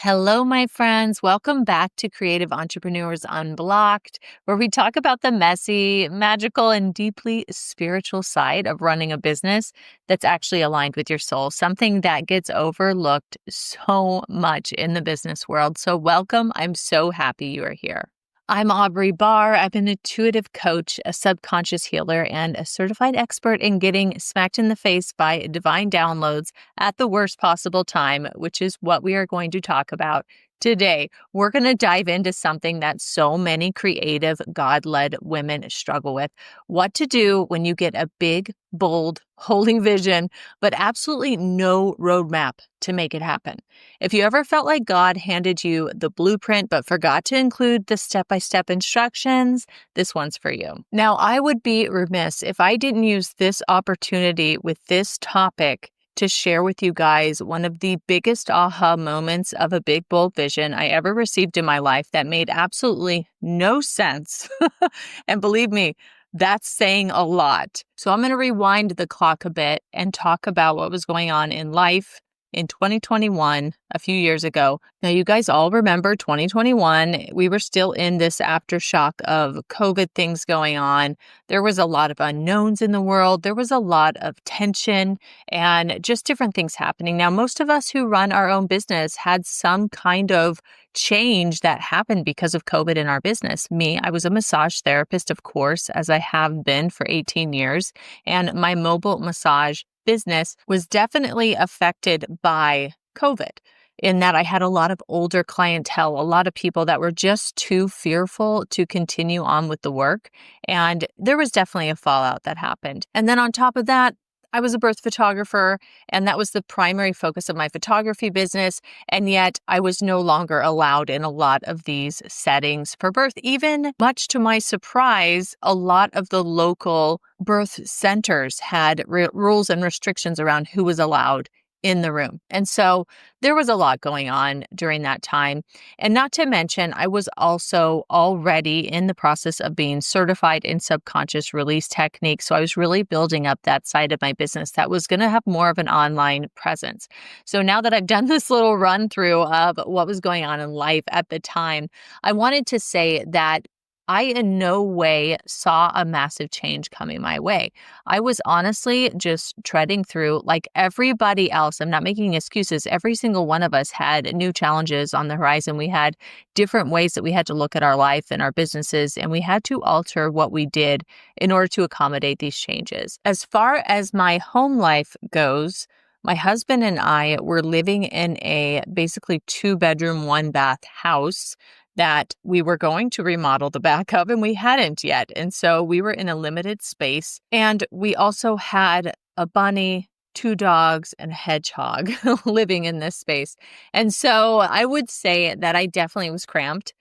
Hello, my friends. Welcome back to Creative Entrepreneurs Unblocked, where we talk about the messy, magical, and deeply spiritual side of running a business that's actually aligned with your soul, something that gets overlooked so much in the business world. So, welcome. I'm so happy you are here. I'm Aubrey Barr. I'm an intuitive coach, a subconscious healer, and a certified expert in getting smacked in the face by divine downloads at the worst possible time, which is what we are going to talk about today. We're going to dive into something that so many creative, God-led women struggle with. What to do when you get a big, bold, holy vision, but absolutely no roadmap to make it happen. If you ever felt like God handed you the blueprint but forgot to include the step-by-step instructions, this one's for you. Now, I would be remiss if I didn't use this opportunity with this topic to share with you guys one of the biggest aha moments of a big, bold vision I ever received in my life that made absolutely no sense. And believe me, that's saying a lot. So I'm going to rewind the clock a bit and talk about what was going on in life in 2021, a few years ago. Now, you guys all remember 2021. We were still in this aftershock of COVID things going on. There was a lot of unknowns in the world. There was a lot of tension and just different things happening. Now, most of us who run our own business had some kind of change that happened because of COVID in our business. Me, I was a massage therapist, of course, as I have been for 18 years, and my mobile massage business was definitely affected by COVID in that I had a lot of older clientele, a lot of people that were just too fearful to continue on with the work. And there was definitely a fallout that happened. And then on top of that, I was a birth photographer, and that was the primary focus of my photography business. And yet I was no longer allowed in a lot of these settings for birth. Even much to my surprise, a lot of the local birth centers had rules and restrictions around who was allowed in the room. And so there was a lot going on during that time. And not to mention, I was also already in the process of being certified in subconscious release techniques. So I was really building up that side of my business that was going to have more of an online presence. So now that I've done this little run through of what was going on in life at the time, I wanted to say that I in no way saw a massive change coming my way. I was honestly just treading through like everybody else. I'm not making excuses. Every single one of us had new challenges on the horizon. We had different ways that we had to look at our life and our businesses, and we had to alter what we did in order to accommodate these changes. As far as my home life goes, my husband and I were living in a basically 2-bedroom, 1-bath house that we were going to remodel the back of, and we hadn't yet. And so we were in a limited space. And we also had a bunny, 2 dogs, and a hedgehog living in this space. And so I would say that I definitely was cramped.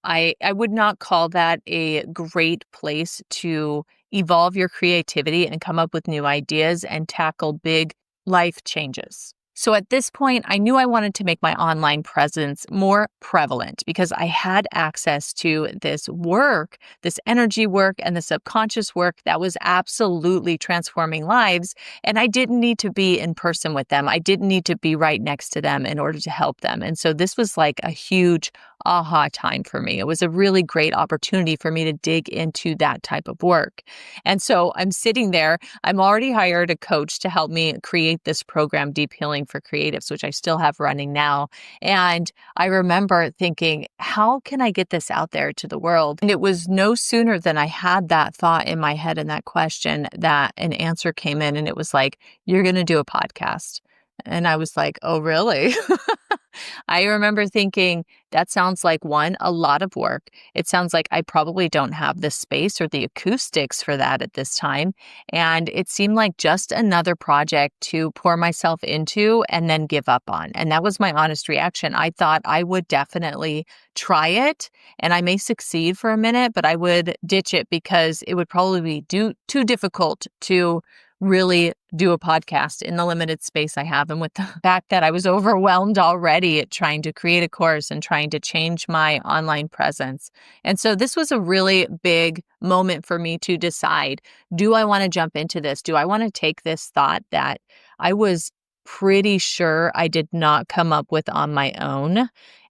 I would not call that a great place to evolve your creativity and come up with new ideas and tackle big life changes. So at this point, I knew I wanted to make my online presence more prevalent because I had access to this work, this energy work, and the subconscious work that was absolutely transforming lives. And I didn't need to be in person with them. I didn't need to be right next to them in order to help them. And so this was like a huge aha time for me. It was a really great opportunity for me to dig into that type of work. And so I'm sitting there. I'm already hired a coach to help me create this program, Deep Healing for Creatives, which I still have running now. And I remember thinking, how can I get this out there to the world? And it was no sooner than I had that thought in my head and that question that an answer came in, and it was like, you're going to do a podcast. And I was like, oh, really? I remember thinking, that sounds like one, a lot of work. It sounds like I probably don't have the space or the acoustics for that at this time. And it seemed like just another project to pour myself into and then give up on. And that was my honest reaction. I thought I would definitely try it and I may succeed for a minute, but I would ditch it because it would probably be too difficult to really do a podcast in the limited space I have. And with the fact that I was overwhelmed already at trying to create a course and trying to change my online presence. And so this was a really big moment for me to decide, do I want to jump into this? Do I want to take this thought that I was pretty sure I did not come up with on my own.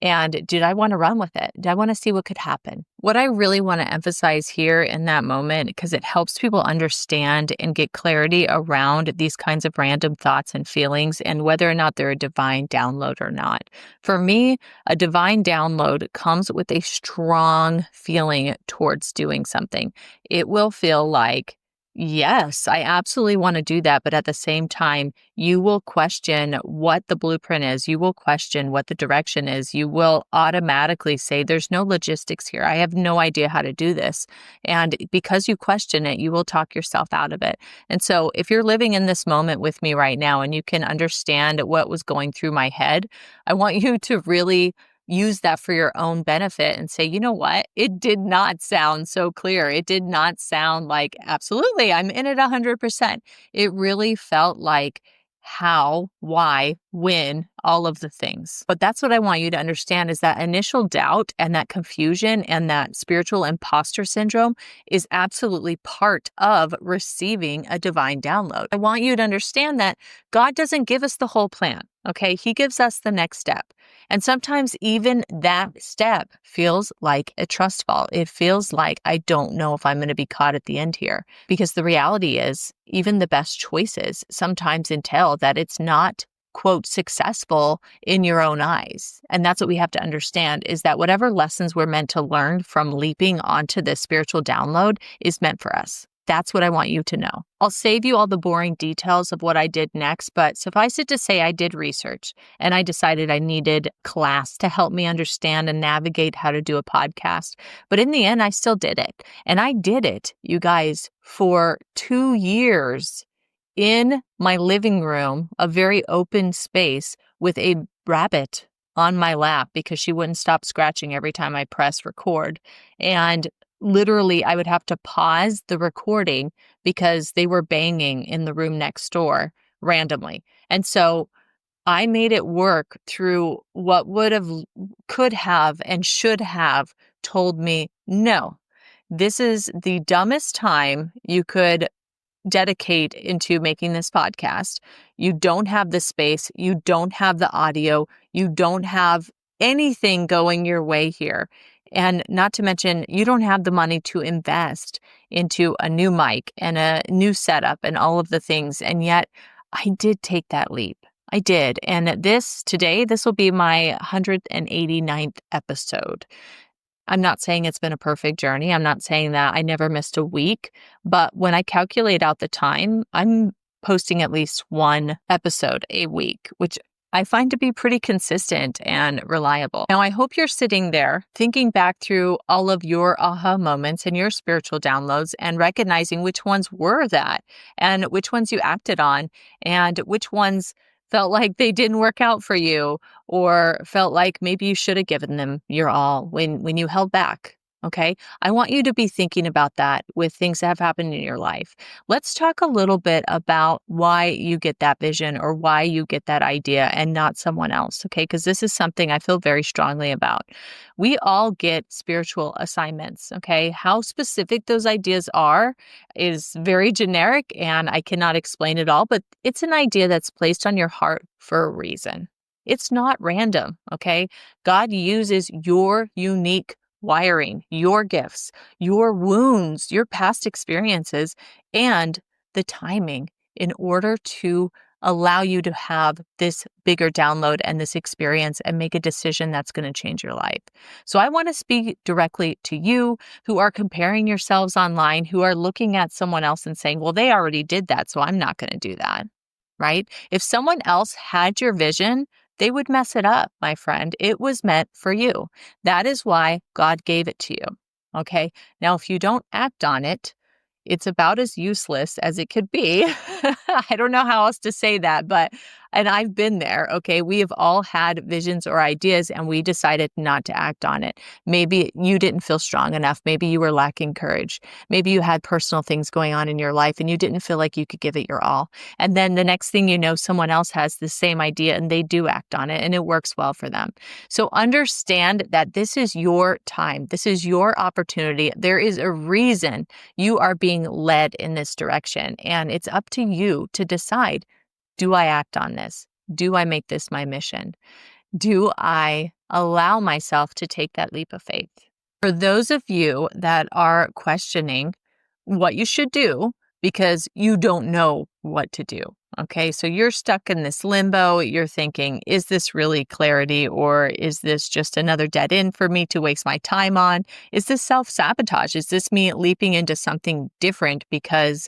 And did I want to run with it? Did I want to see what could happen? What I really want to emphasize here in that moment, because it helps people understand and get clarity around these kinds of random thoughts and feelings and whether or not they're a divine download or not. For me, a divine download comes with a strong feeling towards doing something. It will feel like, yes, I absolutely want to do that. But at the same time, you will question what the blueprint is. You will question what the direction is. You will automatically say, there's no logistics here. I have no idea how to do this. And because you question it, you will talk yourself out of it. And so if you're living in this moment with me right now and you can understand what was going through my head, I want you to really use that for your own benefit and say, you know what? It did not sound so clear. It did not sound like, absolutely, I'm in it 100%. It really felt like how, why, when, all of the things. But that's what I want you to understand is that initial doubt and that confusion and that spiritual imposter syndrome is absolutely part of receiving a divine download. I want you to understand that God doesn't give us the whole plan. Okay, He gives us the next step. And sometimes even that step feels like a trust fall. It feels like I don't know if I'm going to be caught at the end here. Because the reality is, even the best choices sometimes entail that it's not, quote, successful in your own eyes. And that's what we have to understand is that whatever lessons we're meant to learn from leaping onto this spiritual download is meant for us. That's what I want you to know. I'll save you all the boring details of what I did next, but suffice it to say I did research and I decided I needed class to help me understand and navigate how to do a podcast. But in the end, I still did it. And I did it, you guys, for 2 years in my living room, a very open space with a rabbit on my lap because she wouldn't stop scratching every time I press record. And literally, I would have to pause the recording because they were banging in the room next door randomly. And so I made it work through what could have, and should have told me, no, this is the dumbest time you could dedicate into making this podcast. You don't have the space. You don't have the audio. You don't have anything going your way here. And not to mention, you don't have the money to invest into a new mic and a new setup and all of the things. And yet I did take that leap. I did. And this will be my 189th episode. I'm not saying it's been a perfect journey. I'm not saying that I never missed a week, but when I calculate out the time, I'm posting at least one episode a week, which I find to be pretty consistent and reliable. Now, I hope you're sitting there thinking back through all of your aha moments and your spiritual downloads and recognizing which ones were that and which ones you acted on and which ones felt like they didn't work out for you or felt like maybe you should have given them your all when you held back. Okay. I want you to be thinking about that with things that have happened in your life. Let's talk a little bit about why you get that vision or why you get that idea and not someone else. Okay. Because this is something I feel very strongly about. We all get spiritual assignments. Okay. How specific those ideas are is very generic and I cannot explain it all, but it's an idea that's placed on your heart for a reason. It's not random. Okay. God uses your unique wiring, your gifts, your wounds, your past experiences, and the timing in order to allow you to have this bigger download and this experience and make a decision that's going to change your life. So I want to speak directly to you who are comparing yourselves online, who are looking at someone else and saying, well, they already did that, so I'm not going to do that, right? If someone else had your vision, they would mess it up, my friend. It was meant for you. That is why God gave it to you. Okay. Now, if you don't act on it, it's about as useless as it could be. I don't know how else to say that, and I've been there. Okay. We have all had visions or ideas and we decided not to act on it. Maybe you didn't feel strong enough. Maybe you were lacking courage. Maybe you had personal things going on in your life and you didn't feel like you could give it your all. And then the next thing you know, someone else has the same idea and they do act on it and it works well for them. So understand that this is your time. This is your opportunity. There is a reason you are being led in this direction. And it's up to you to decide, Do I act on this? Do I make this my mission? Do I allow myself to take that leap of faith? For those of you that are questioning what you should do because you don't know what to do, okay? So you're stuck in this limbo. You're thinking, is this really clarity, or is this just another dead end for me to waste my time on? Is this self-sabotage? Is this me leaping into something different because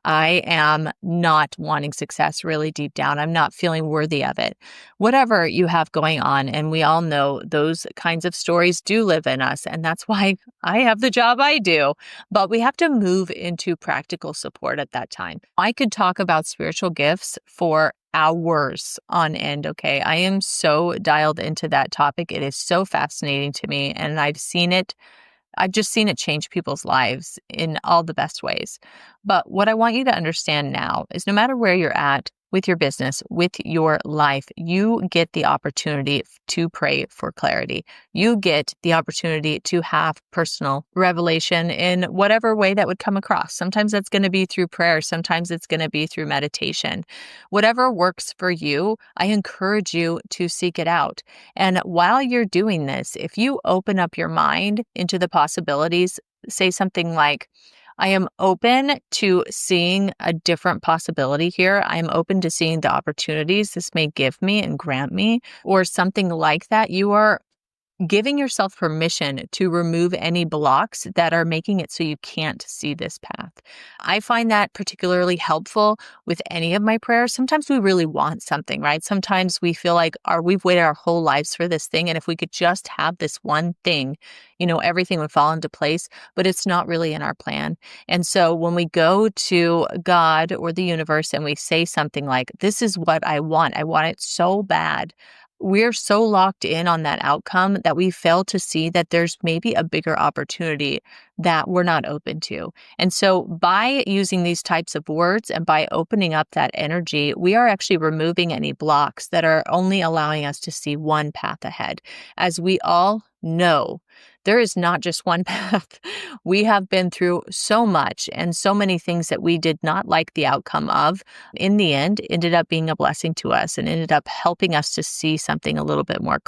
I am not wanting success really deep down? I'm not feeling worthy of it. Whatever you have going on, and we all know those kinds of stories do live in us, and that's why I have the job I do. But we have to move into practical support at that time. I could talk about spiritual gifts for hours on end, okay? I am so dialed into that topic. It is so fascinating to me, and I've just seen it change people's lives in all the best ways. But what I want you to understand now is no matter where you're at with your business, with your life, you get the opportunity to pray for clarity. You get the opportunity to have personal revelation in whatever way that would come across. Sometimes that's going to be through prayer. Sometimes it's going to be through meditation. Whatever works for you, I encourage you to seek it out. And while you're doing this, if you open up your mind into the possibilities, say something like, I am open to seeing a different possibility here. I am open to seeing the opportunities this may give me and grant me, or something like that. You are giving yourself permission to remove any blocks that are making it so you can't see this path. I find that particularly helpful with any of my prayers. Sometimes we really want something, right? Sometimes we feel like we've waited our whole lives for this thing, and if we could just have this one thing, everything would fall into place, but it's not really in our plan. And so when we go to God or the universe and we say something like, this is what I want it so bad, we're so locked in on that outcome that we fail to see that there's maybe a bigger opportunity that we're not open to. And so by using these types of words and by opening up that energy, we are actually removing any blocks that are only allowing us to see one path ahead. As we all know, there is not just one path. We have been through so much and so many things that we did not like the outcome of. In the end, ended up being a blessing to us and ended up helping us to see something a little bit more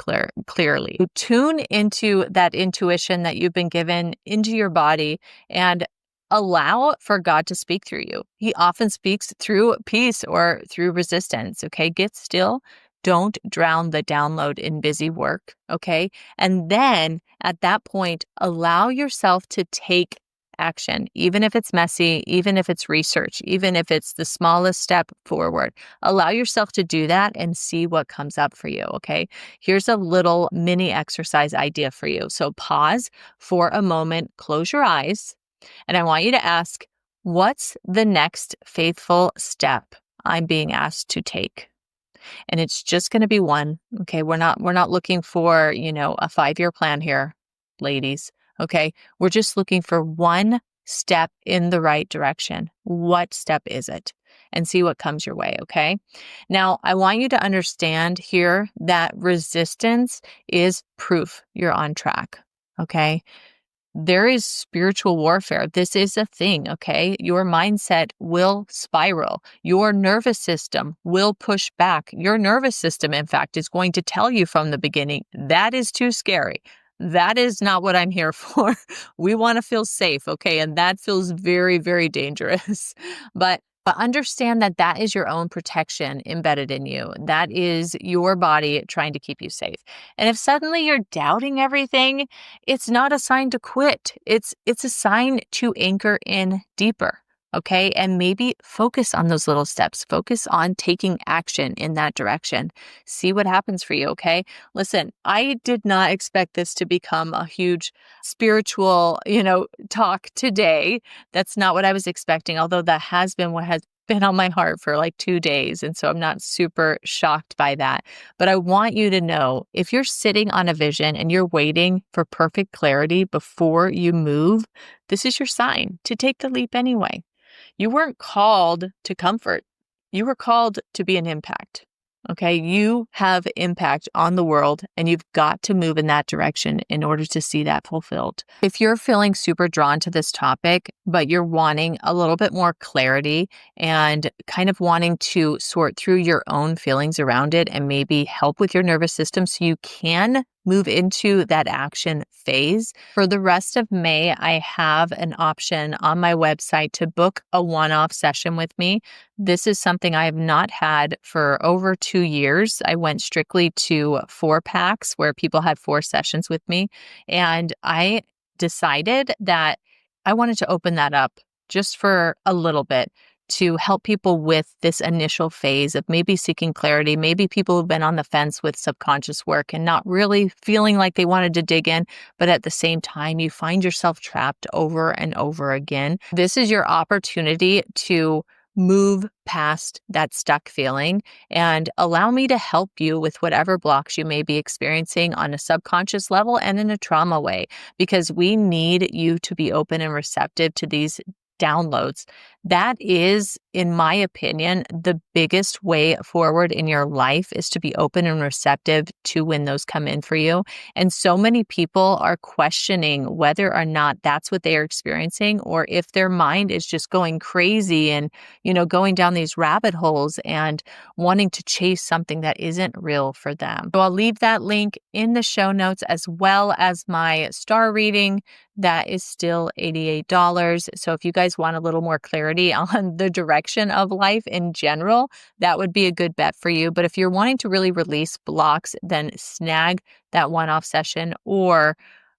clearly. Tune into that intuition that you've been given into your body and allow for God to speak through you. He often speaks through peace or through resistance. Okay, get still. Don't drown the download in busy work, okay? And then at that point, allow yourself to take action, even if it's messy, even if it's research, even if it's the smallest step forward. Allow yourself to do that and see what comes up for you, okay? Here's a little mini exercise idea for you. So pause for a moment, close your eyes, and I want you to ask, what's the next faithful step I'm being asked to take? And it's just going to be one. Okay. We're not looking for, a 5-year plan here, ladies. Okay. We're just looking for one step in the right direction. What step is it? And see what comes your way. Okay. Now, I want you to understand here that resistance is proof you're on track. Okay. There is spiritual warfare. This is a thing, okay? Your mindset will spiral. Your nervous system will push back. Your nervous system, in fact, is going to tell you from the beginning, that is too scary. That is not what I'm here for. We want to feel safe, okay? And that feels very, very dangerous. But understand that that is your own protection embedded in you. That is your body trying to keep you safe. And if suddenly you're doubting everything, it's not a sign to quit. It's a sign to anchor in deeper. Okay. And maybe focus on those little steps. Focus on taking action in that direction. See what happens for you. Okay. Listen, I did not expect this to become a huge spiritual, talk today. That's not what I was expecting, although that has been what has been on my heart for like 2 days. And so I'm not super shocked by that. But I want you to know, if you're sitting on a vision and you're waiting for perfect clarity before you move, this is your sign to take the leap anyway. You weren't called to comfort. You were called to be an impact. Okay, you have impact on the world and you've got to move in that direction in order to see that fulfilled. If you're feeling super drawn to this topic, but you're wanting a little bit more clarity and kind of wanting to sort through your own feelings around it and maybe help with your nervous system so you can move into that action phase. For the rest of May, I have an option on my website to book a one-off session with me. This is something I have not had for over 2 years. I went strictly to 4 packs where people had 4 sessions with me. And I decided that I wanted to open that up just for a little bit to help people with this initial phase of maybe seeking clarity. Maybe people who've been on the fence with subconscious work and not really feeling like they wanted to dig in, but at the same time, you find yourself trapped over and over again. This is your opportunity to move past that stuck feeling and allow me to help you with whatever blocks you may be experiencing on a subconscious level and in a trauma way, because we need you to be open and receptive to these downloads. That is, in my opinion, the biggest way forward in your life is to be open and receptive to when those come in for you. And so many people are questioning whether or not that's what they are experiencing, or if their mind is just going crazy and, going down these rabbit holes and wanting to chase something that isn't real for them. So I'll leave that link in the show notes, as well as my star reading. That is still $88. So if you guys want a little more clarity on the direction of life in general, that would be a good bet for you. But if you're wanting to really release blocks, then snag that one-off session, or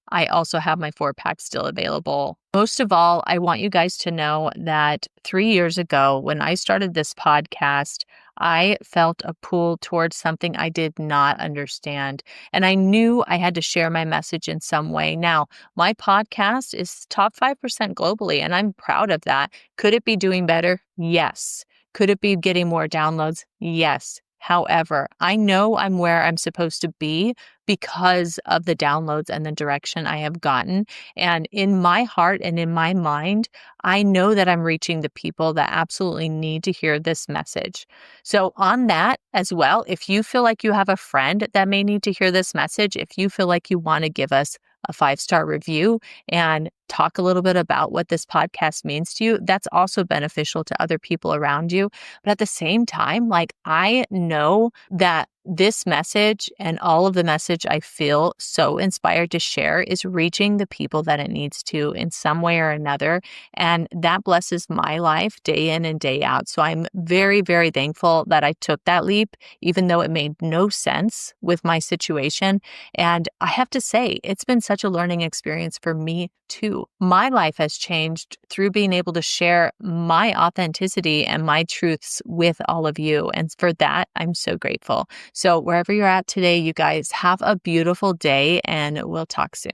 I also have my 4 pack still available. Most of all, I want you guys to know that 3 years ago, when I started this podcast, I felt a pull towards something I did not understand. And I knew I had to share my message in some way. Now, my podcast is top 5% globally, and I'm proud of that. Could it be doing better? Yes. Could it be getting more downloads? Yes. However, I know I'm where I'm supposed to be because of the downloads and the direction I have gotten. And in my heart and in my mind, I know that I'm reaching the people that absolutely need to hear this message. So on that as well, if you feel like you have a friend that may need to hear this message, if you feel like you want to give us a 5-star review and talk a little bit about what this podcast means to you, that's also beneficial to other people around you. But at the same time, I know that this message and all of the message I feel so inspired to share is reaching the people that it needs to in some way or another. And that blesses my life day in and day out. So I'm very, very thankful that I took that leap, even though it made no sense with my situation. And I have to say, it's been such a learning experience for me too. My life has changed through being able to share my authenticity and my truths with all of you. And for that, I'm so grateful. So wherever you're at today, you guys have a beautiful day, and we'll talk soon.